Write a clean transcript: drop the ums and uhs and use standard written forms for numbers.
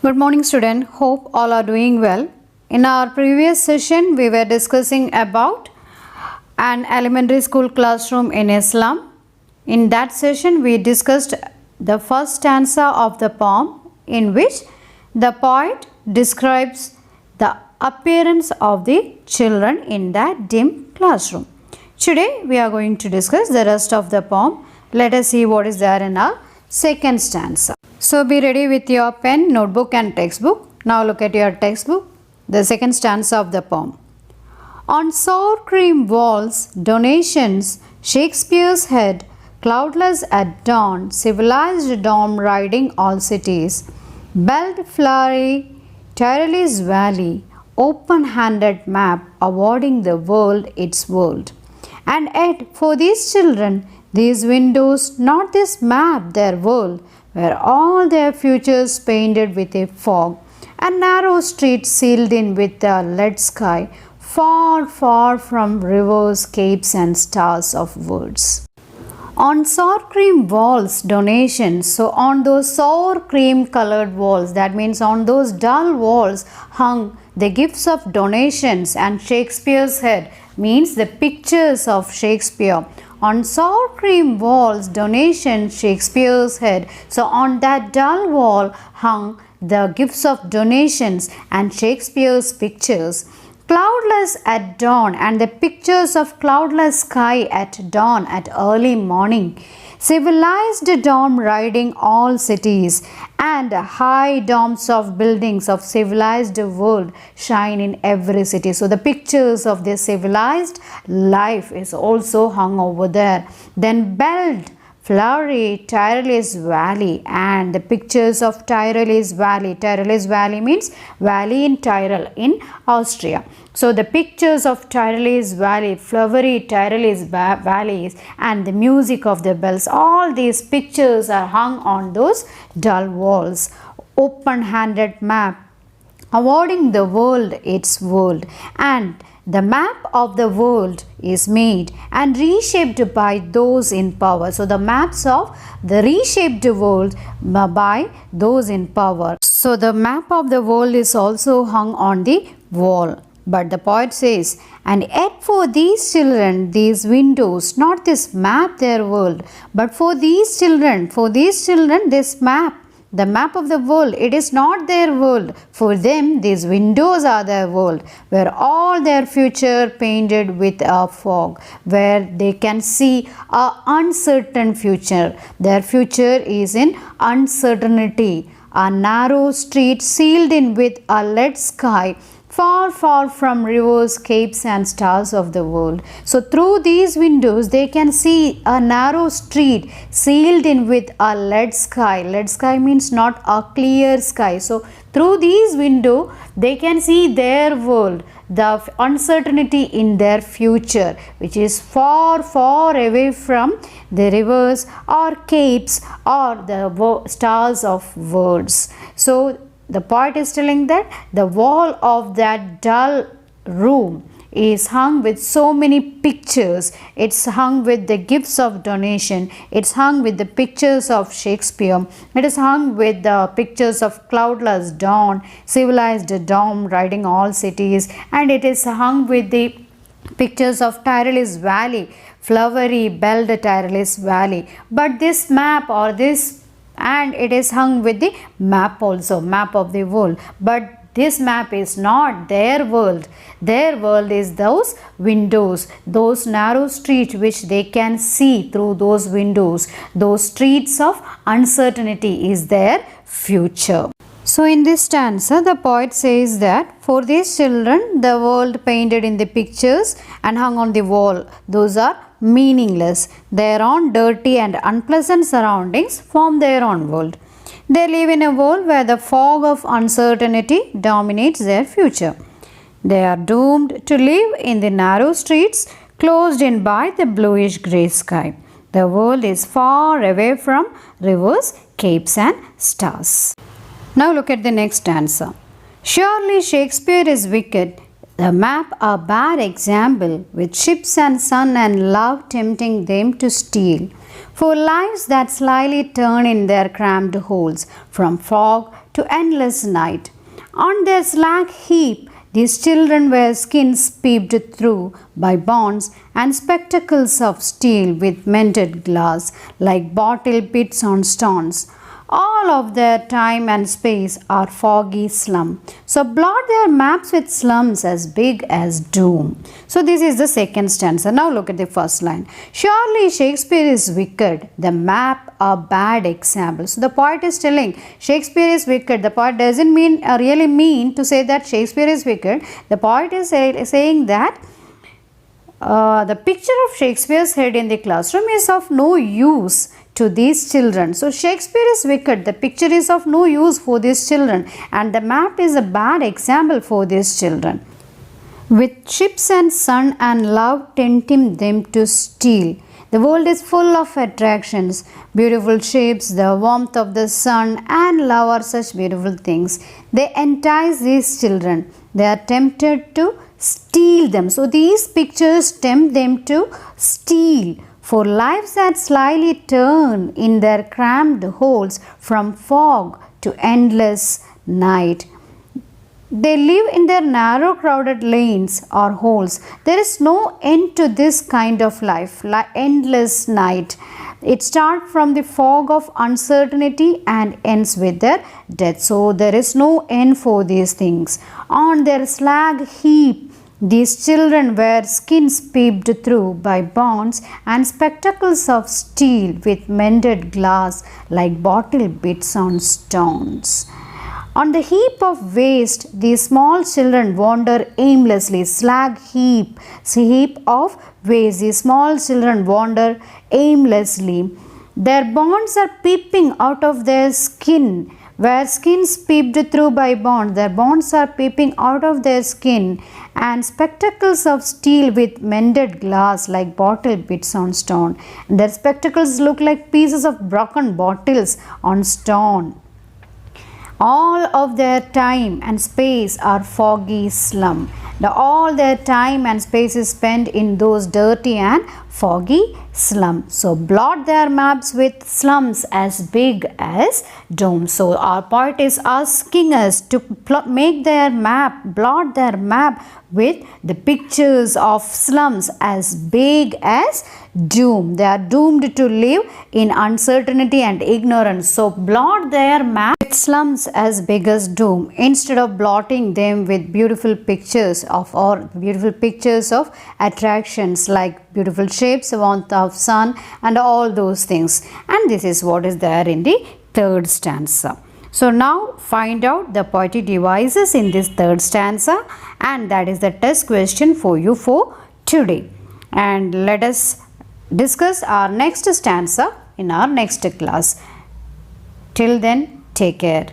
Good morning student. Hope all are doing well. In our previous session we were discussing about an elementary school classroom in a slum. In that session we discussed the first stanza of the poem in which the poet describes the appearance of the children in that dim classroom. Today we are going to discuss the rest of the poem. Let us see what is there in our second stanza. So be ready with your pen, notebook and textbook. Now look at your textbook, the second stanza of the poem. On sour cream walls, donations, Shakespeare's head, cloudless at dawn, civilized dawn riding all cities, belled flowery, tireless valley, open-handed map awarding the world its world. And yet for these children, these windows, not this map, their world, were all their futures painted with a fog, a narrow street sealed in with a lead sky, far, far from rivers, capes and stars of words. On sour cream walls, donations. So on those sour cream colored walls, that means on those dull walls hung the gifts of donations, and Shakespeare's head means the pictures of Shakespeare. On sour cream walls, donations, Shakespeare's head. So on that dull wall hung the gifts of donations and Shakespeare's pictures. Cloudless at dawn, and the pictures of cloudless sky at dawn, at early morning. Civilized dome riding all cities, and high domes of buildings of civilized world shine in every city. So the pictures of this civilized life is also hung over there. Then belled flowery Tireless Valley, and the pictures of Tireless Valley. Tireless Valley means valley in Tyrol in Austria. So the pictures of Tireless Valley, flowery Tireless valleys, and the music of the bells, all these pictures are hung on those dull walls. Open-handed map awarding the world its world, and the map of the world is made and reshaped by those in power. So the maps of the reshaped world by those in power. So the map of the world is also hung on the wall. But the poet says, and yet for these children, these windows, not this map their world, but for these children, this map, the map of the world, it is not their world. For them, these windows are their world, where all their future painted with a fog, where they can see a uncertain future. Their future is in uncertainty. A narrow street sealed in with a lead sky, far, far from rivers, capes and stars of the world. So through these windows they can see a narrow street sealed in with a lead sky. Lead sky means not a clear sky. So through these windows they can see their world, the uncertainty in their future, which is far, far away from the rivers or capes or the stars of worlds. So the poet is telling that the wall of that dull room is hung with so many pictures. It's hung with the gifts of donation. It's hung with the pictures of Shakespeare. It is hung with the pictures of cloudless dawn, civilized dawn riding all cities. And it is hung with the pictures of Tireless Valley, flowery belled Tireless Valley. But this map or this, and it is hung with the map also, map of the world. But this map is not their world. Their world is those windows, those narrow streets which they can see through those windows. Those streets of uncertainty is their future. So in this stanza, the poet says that for these children, the world painted in the pictures and hung on the wall, those are meaningless. Their own dirty and unpleasant surroundings form their own world. They live in a world where the fog of uncertainty dominates their future. They are doomed to live in the narrow streets closed in by the bluish grey sky. The world is far away from rivers, capes and stars. Now look at the next stanza. Surely Shakespeare is wicked, the map a bad example, with ships and sun and love tempting them to steal. For lives that slyly turn in their cramped holes, from fog to endless night. On their slag heap, these children wear skins peeped through by bonds and spectacles of steel with mended glass, like bottle bits on stones. All of their time and space are foggy slum. So blot their maps with slums as big as doom. So this is the second stanza. Now look at the first line. Surely Shakespeare is wicked, the map a bad example. So the poet is telling Shakespeare is wicked. The poet doesn't really mean to say that Shakespeare is wicked. The poet is saying that the picture of Shakespeare's head in the classroom is of no use to these children. So Shakespeare is wicked. The picture is of no use for these children, and the map is a bad example for these children. With ships and sun and love tempting them to steal. The world is full of attractions. Beautiful ships, the warmth of the sun and love are such beautiful things. They entice these children. They are tempted to steal them. So these pictures tempt them to steal. For lives that slyly turn in their cramped holes from fog to endless night. They live in their narrow crowded lanes or holes. There is no end to this kind of life, like endless night. It starts from the fog of uncertainty and ends with their death. So there is no end for these things. On their slag heap, these children wear skins peeped through by bonds and spectacles of steel with mended glass like bottle bits on stones. On the heap of waste, these small children wander aimlessly. Slag heap, heap of waste. These small children wander aimlessly. Their bonds are peeping out of their skin. Where skins peeped through by bonds, their bonds are peeping out of their skin, and spectacles of steel with mended glass like bottle bits on stone. And their spectacles look like pieces of broken bottles on stone. All of their time and space are foggy slum. All their time and space is spent in those dirty and foggy slum. So blot their maps with slums as big as domes. So our poet is asking us to make their map, blot their map with the pictures of slums as big as doom. They are doomed to live in uncertainty and ignorance. So blot their map with slums as big as doom instead of blotting them with beautiful pictures of attractions like beautiful shapes, warmth of sun and all those things. And this is what is there in the third stanza. So now find out the poetic devices in this third stanza, and that is the test question for you for today. And let us discuss our next stanza in our next class. Till then, take care.